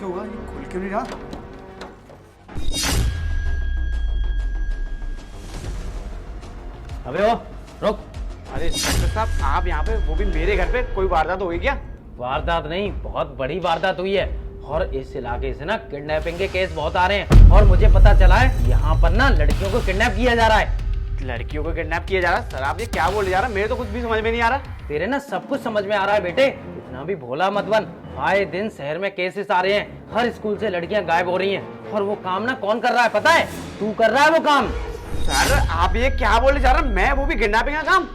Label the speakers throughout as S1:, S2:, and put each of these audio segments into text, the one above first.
S1: क्या हुआ, ये खुल क्यों नहीं रहा?
S2: अबे ओ रुक।
S3: अरे इंस्पेक्टर साहब, आप यहाँ पे, वो भी मेरे घर पे, कोई वारदात हो गई क्या?
S2: वारदात नहीं, बहुत बड़ी वारदात हुई है और इस इलाके से ना किडनैपिंग के केस बहुत आ रहे हैं और मुझे पता चला है यहाँ पर ना लड़कियों को किडनैप किया जा रहा है।
S3: लड़कियों को किडनैप किया जा रहा है? सर आप ये क्या बोले जा रहा है? मेरे तो कुछ भी समझ में नहीं आ रहा।
S2: तेरे ना सब कुछ समझ में आ रहा है बेटे, इतना भी भोला मत बन। आए दिन शहर में केसेस आ रहे हैं, हर स्कूल से लड़कियां गायब हो रही हैं और वो काम ना कौन कर रहा है पता है? तू कर रहा है वो काम।
S3: सर आप ये क्या बोले जा रहे हैं? मैं, वो भी किडनैपिंग का काम?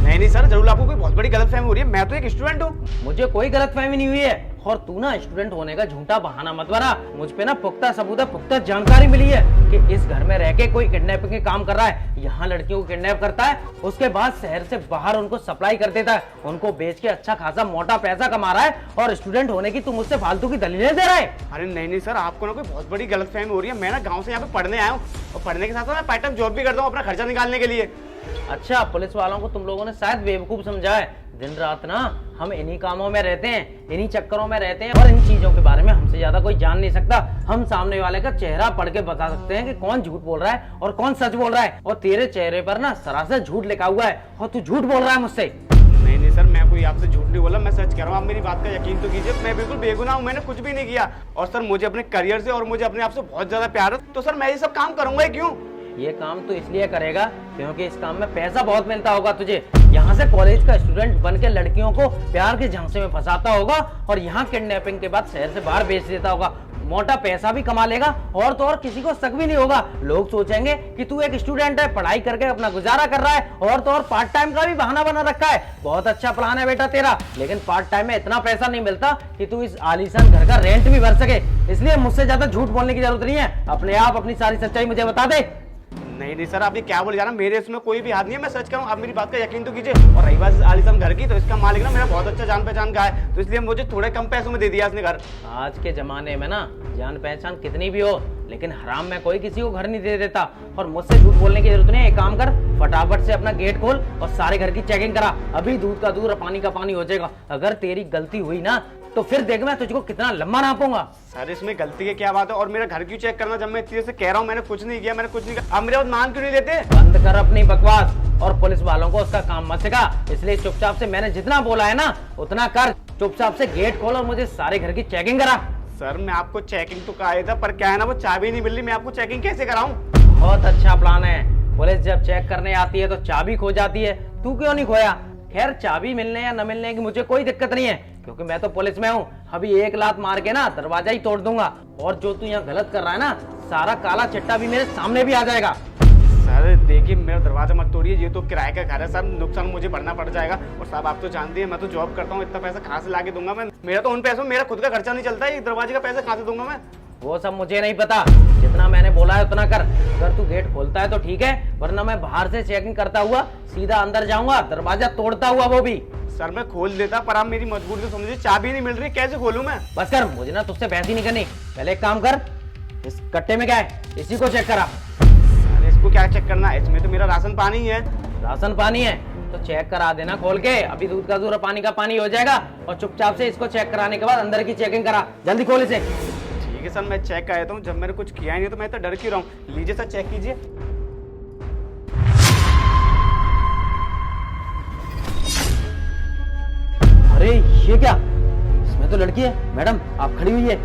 S3: नहीं सर, जरूर आपको कोई बहुत बड़ी गलतफहमी हो रही है। मैं तो एक स्टूडेंट हूँ।
S2: मुझे कोई गलतफहमी नहीं हुई है और तू ना स्टूडेंट होने का झूठा बहाना मत बना। मुझ पे ना पुख्ता सबूत है, पुख्ता जानकारी मिली है कि इस घर में रह के कोई किडनैपिंग के काम कर रहा है। यहाँ लड़कियों को किडनैप करता है, उसके बाद शहर से बाहर उनको सप्लाई कर देता है, उनको बेच के अच्छा खासा मोटा पैसा कमा रहा है और स्टूडेंट होने की तू मुझसे फालतू की दलीलें दे रहा है।
S3: अरे नहीं सर, आपको ना कोई बहुत बड़ी गलतफहमी हो रही है। मैं ना गाँव से यहाँ पे पढ़ने आया हूँ और पढ़ने के साथ साथ मैं पार्ट टाइम जॉब भी करता हूँ अपना खर्चा निकालने के लिए।
S2: अच्छा, पुलिस वालों को तुम लोगों ने शायद बेवकूफ समझा है। दिन रात ना हम इन्हीं कामों में रहते हैं, इन्हीं चक्करों में रहते हैं और इन चीजों के बारे में हमसे ज्यादा कोई जान नहीं सकता। हम सामने वाले का चेहरा पढ़ के बता सकते हैं कि कौन झूठ बोल रहा है और कौन सच बोल रहा है। और तेरे चेहरे पर ना सरासर झूठ लिखा हुआ है और तू झूठ बोल रहा है मुझसे।
S3: नहीं सर, मैं कोई आपसे झूठ नहीं बोला, मैं सच कह रहा हूँ। आप मेरी बात का यकीन तो कीजिए, मैं बिल्कुल बेगुनाह हूँ, मैंने कुछ भी नहीं किया। और सर मुझे अपने करियर से और मुझे अपने आप से बहुत ज्यादा प्यार है, तो सर मैं ये सब काम करूंगा क्यों?
S2: ये काम तो इसलिए करेगा क्योंकि इस काम में पैसा बहुत मिलता होगा तुझे। यहाँ से कॉलेज का स्टूडेंट बन के लड़कियों को प्यार के झांसे में फंसाता होगा और यहाँ किडनैपिंग के बाद शहर से बाहर बेच देता होगा। मोटा पैसा भी कमा लेगा और तो और किसी को शक भी नहीं होगा। लोग सोचेंगे कि तू एक स्टूडेंट है, पढ़ाई करके अपना गुजारा कर रहा है और तो और पार्ट टाइम का भी बहाना बना रखा है। बहुत अच्छा प्लान है बेटा तेरा, लेकिन पार्ट टाइम में इतना पैसा नहीं मिलता कि तू इस आलीशान घर का रेंट भी भर सके। इसलिए मुझसे ज्यादा झूठ बोलने की जरूरत नहीं है, अपने आप अपनी सारी सच्चाई मुझे बता दे।
S3: नहीं सर, आप ये क्या बोले जा रहे हैं? मेरे इसमें कोई भी हाथ नहीं है, मैं सच कह रहा हूँ। आप मेरी बात का यकीन तो कीजिए। और रही बात आलीशान घर की, तो इसका मालिक ना मेरा बहुत अच्छा जान पहचान का है, तो इसलिए मुझे थोड़े कम पैसों में दे दिया इसने घर।
S2: आज के जमाने में ना जान पहचान कितनी भी हो, लेकिन हराम में कोई किसी को घर नहीं दे देता। और मुझसे झूठ बोलने की जरूरत नहीं है। एक काम कर, फटाफट से अपना गेट खोल और सारे घर की चेकिंग करा। अभी दूध का दूध और पानी का पानी हो जाएगा। अगर तेरी गलती हुई ना तो फिर देख मैं तुझको कितना लंबा नापूंगा।
S3: सर इसमें गलती की क्या बात है? और मेरा घर क्यों चेक करना, जब मैं इतनी से कह रहा हूँ मैंने कुछ नहीं किया, मैंने कुछ नहीं किया। आप मेरे बात मान क्यों नहीं लेते?
S2: बंद कर अपनी बकवास और पुलिस वालों को उसका काम मत सिखा। इसलिए चुपचाप से मैंने जितना बोला है ना उतना कर। चुपचाप से गेट खोल और मुझे सारे घर की चेकिंग करा।
S3: सर मैं आपको चेकिंग तो कहा था, पर क्या है ना, वो चाबी नहीं मिल रही, मैं आपको चेकिंग कैसे कराऊं?
S2: बहुत अच्छा प्लान है। पुलिस जब चेक करने आती है तो चाबी खो जाती है, तू क्यों नहीं खोया? खैर चाबी मिलने या न मिलने की मुझे कोई दिक्कत नहीं है, क्योंकि मैं तो पुलिस में हूँ। अभी एक लात मार के ना दरवाजा ही तोड़ दूंगा और जो तू यहाँ गलत कर रहा है ना, सारा काला चिट्टा भी मेरे सामने भी आ जाएगा।
S3: सर देखिए, मेरा दरवाजा मत तोड़िए, ये तो किराए का घर है सर, नुकसान मुझे भरना पड़ जाएगा। और साहब आप तो जानते हैं मैं तो जॉब करता हूँ, इतना पैसा कहाँ से लाके दूंगा मैं? मेरा तो उन पैसों में मेरा खुद का खर्चा नहीं चलता है, दरवाजे का पैसा कहाँ से दूंगा मैं?
S2: वो सब मुझे नहीं पता, जितना मैंने बोला है उतना कर। अगर तू गेट खोलता है तो ठीक है, वरना मैं बाहर से चेकिंग करता हुआ सीधा अंदर जाऊंगा, दरवाजा तोड़ता हुआ वो भी।
S3: सर मैं खोल देता, पर आप मेरी मजबूरी तो समझिए, चाबी नहीं मिल रही, कैसे खोलूं मैं?
S2: बस कर, मुझे ना तुझसे बहस ही नहीं करनी। पहले एक काम कर, इस कट्टे में क्या है इसी को चेक करा।
S3: सर इसको क्या चेक करना है? इसमें तो मेरा राशन पानी ही है।
S2: राशन पानी है तो चेक करा देना खोल के। अभी दूध का दूध और पानी का पानी हो जाएगा और चुपचाप से इसको चेक कराने के बाद अंदर की चेकिंग करा। जल्दी खोल इसे।
S3: ठीक है सर, मैं चेक कर देता हूँ। जब मैंने कुछ किया ही नहीं तो मैं तो डर क्यों रहा हूँ? लीजिए सर, चेक कीजिए।
S2: अरे ये क्या, इसमें तो लड़की है। मैडम आप खड़ी हुई है।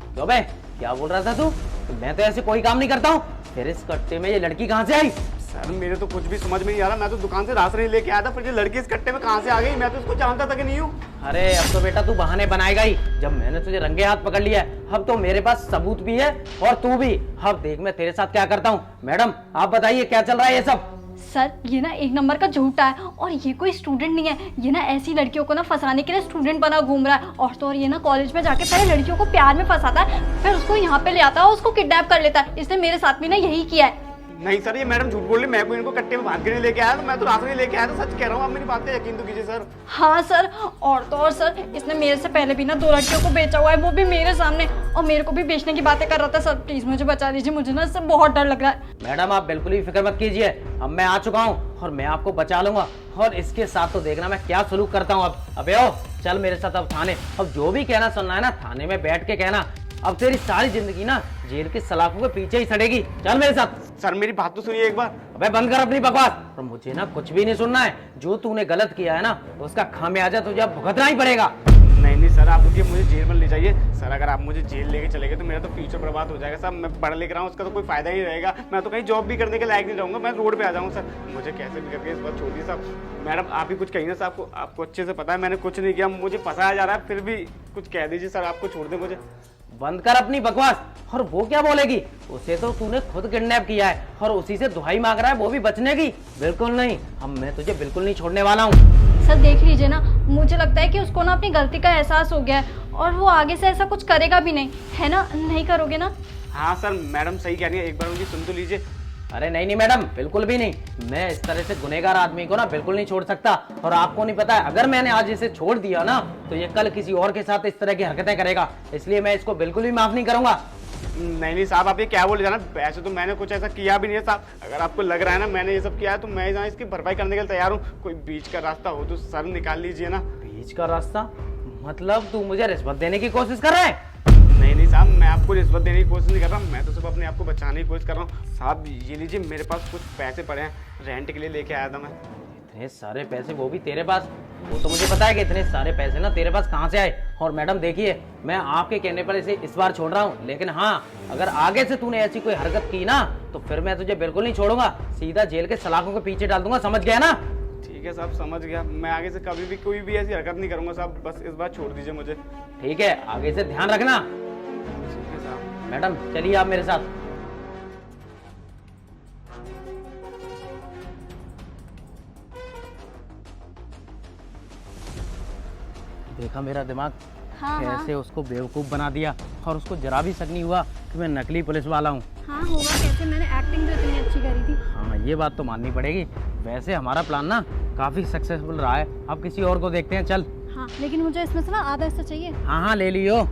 S2: क्यों बे, क्या बोल रहा था तू? मैं तो ऐसे कोई काम नहीं करता हूँ। फिर इस कट्टे में ये लड़की कहाँ से आई?
S3: सर मेरे तो कुछ भी समझ में नहीं आ रहा। मैं तो दुकान से राशन ही लेके आया था, फिर ये लड़की इस कट्टे में कहाँ से आ गई? मैं तो इसको जानता था कि नहीं हूँ।
S2: अरे अब तो बेटा तू बहाने बनाएगा ही। जब मैंने तुझे रंगे हाथ पकड़ लिया है, अब तो मेरे पास सबूत भी है और तू भी। अब देख मैं तेरे साथ क्या करता हूँ। मैडम आप बताइए क्या चल रहा है ये सब?
S4: सर ये ना एक नंबर का झूठा है और ये कोई स्टूडेंट नहीं है। ये ना ऐसी लड़कियों को ना फंसाने के लिए स्टूडेंट बना घूम रहा है। और तो और ये ना कॉलेज में जाके पहले लड़कियों को प्यार में फंसाता है, फिर उसको यहाँ पे ले आता है और उसको किडनैप कर लेता है। इसने मेरे साथ भी ना यही किया है।
S3: नहीं सर, ये मैडम झूठ बोल रही। मैं कोई इनको कट्टे में बांध के नहीं लेके आया, तो मैं तो राशन ही लेके आया था। सच कह रहा हूँ, आप मेरी बात का यकीन तो कीजिए सर।
S4: हाँ सर, और तो और सर इसने मेरे से पहले भी ना 2 लड़कियों को बेचा हुआ है, वो भी मेरे सामने, और मेरे को भी बेचने की बातें कर रहा था। सर प्लीज मुझे बचा लीजिए, मुझे ना इससे बहुत डर लग रहा है।
S2: मैडम आप बिल्कुल भी फिक्र मत कीजिए, अब मैं आ चुका हूँ और मैं आपको बचा लूंगा। और इसके साथ तो देखना मैं क्या सलूक करता हूँ अब। अबे ओ चल मेरे साथ अब थाने। अब जो भी कहना सुनना है ना थाने में बैठ के कहना। अब तेरी सारी जिंदगी ना जेल की सलाखों के पीछे ही सड़ेगी। चल मेरे साथ।
S3: सर मेरी बात तो सुनिए एक बार।
S2: अबे बंद कर अपनी बकवास। और मुझे ना कुछ भी नहीं सुनना है। जो तूने गलत किया है ना उसका खामियाजा तुझे अब भुगतना ही पड़ेगा।
S3: नहीं सर, आप रुकिए, मुझे जेल में ले जाइए। सर अगर आप मुझे जेल लेके चले गए तो मेरा तो फ्यूचर बर्बाद हो जाएगा। साहब मैं पढ़ लिख रहा हूँ, उसका तो कोई फायदा ही रहेगा। मैं तो कहीं जॉब भी करने के लायक नहीं रहूँगा, मैं रोड पे आ जाऊँगा। सर मुझे कैसे भी करके इस बात छोड़ दी साहब। मैडम आप ही कुछ कहिए ना साहब, आपको अच्छे से पता है मैंने कुछ नहीं किया, मुझे फंसाया जा रहा है, फिर भी कुछ कह दीजिए सर, आपको छोड़ दे मुझे।
S2: बंद कर अपनी बकवास। और वो क्या बोलेगी? उसे तो तूने खुद किडनैप किया है और उसी से दुहाई मांग रहा है, वो भी बचने की। बिल्कुल नहीं, हम मैं तुझे बिल्कुल नहीं छोड़ने वाला हूँ।
S4: सर देख लीजिए ना, मुझे लगता है कि उसको ना अपनी गलती का एहसास हो गया है और वो आगे से ऐसा कुछ करेगा भी नहीं, है ना? नहीं करोगे ना?
S3: हाँ सर मैडम सही कह रही है, एक बार उनकी सुन तो लीजिए।
S2: अरे नहीं मैडम, बिल्कुल भी नहीं। मैं इस तरह से गुनहगार आदमी को ना बिल्कुल नहीं छोड़ सकता। और आपको नहीं पता है, अगर मैंने आज इसे छोड़ दिया ना तो ये कल किसी और के साथ इस तरह की हरकतें करेगा, इसलिए मैं इसको बिल्कुल भी माफ नहीं करूंगा।
S3: नहीं साहब, आप ये क्या बोले जाना, वैसे तो मैंने कुछ ऐसा किया भी नहीं है साहब। अगर आपको लग रहा है ना मैंने ये सब किया है तो मैं यहाँ इसकी भरपाई करने के लिए तैयार हूँ। कोई बीच का रास्ता हो तो सर निकाल लीजिए ना।
S2: बीच का रास्ता मतलब तू मुझे रिश्वत देने की कोशिश कर रहा है?
S3: नहीं साहब, मैं आपको रिश्वत देने की कोशिश नहीं कर रहा, मैं तो सिर्फ अपने आप को बचाने की कोशिश कर रहा हूँ। साहब ये लीजिए, मेरे पास कुछ पैसे पड़े हैं, रेंट के लिए लेके आया था मैं।
S2: इतने सारे पैसे, वो भी तेरे पास? वो तो मुझे पता है कि इतने सारे पैसे ना तेरे पास कहाँ से आए। और मैडम देखिए, मैं आपके कहने पर इसे इस बार छोड़ रहा हूँ, लेकिन हाँ अगर आगे से तूने ऐसी कोई हरकत की ना तो फिर मैं तुझे बिल्कुल नहीं छोड़ूंगा, सीधा जेल के सलाखों के पीछे डाल दूंगा, समझ गया ना?
S3: ठीक है साहब, समझ गया। मैं आगे से कभी भी कोई भी ऐसी हरकत नहीं करूंगा साहब, बस इस बार छोड़ दीजिए मुझे।
S2: ठीक है, आगे से ध्यान रखना।
S3: ठीक है साहब।
S2: मैडम चलिए आप मेरे साथ। देखा मेरा दिमाग
S4: हाँ,
S2: कैसे उसको बेवकूफ बना दिया, और उसको जरा भी शक नहीं हुआ कि मैं नकली पुलिस वाला हूँ।
S4: हाँ होगा कैसे, मैंने एक्टिंग तो इतनी अच्छी करी थी।
S2: हाँ ये बात तो माननी पड़ेगी। वैसे हमारा प्लान ना काफी सक्सेसफुल रहा है। अब किसी और को देखते हैं, चल।
S4: हाँ लेकिन मुझे इसमें से ना आधा हिस्सा चाहिए।
S2: हाँ ले लियो।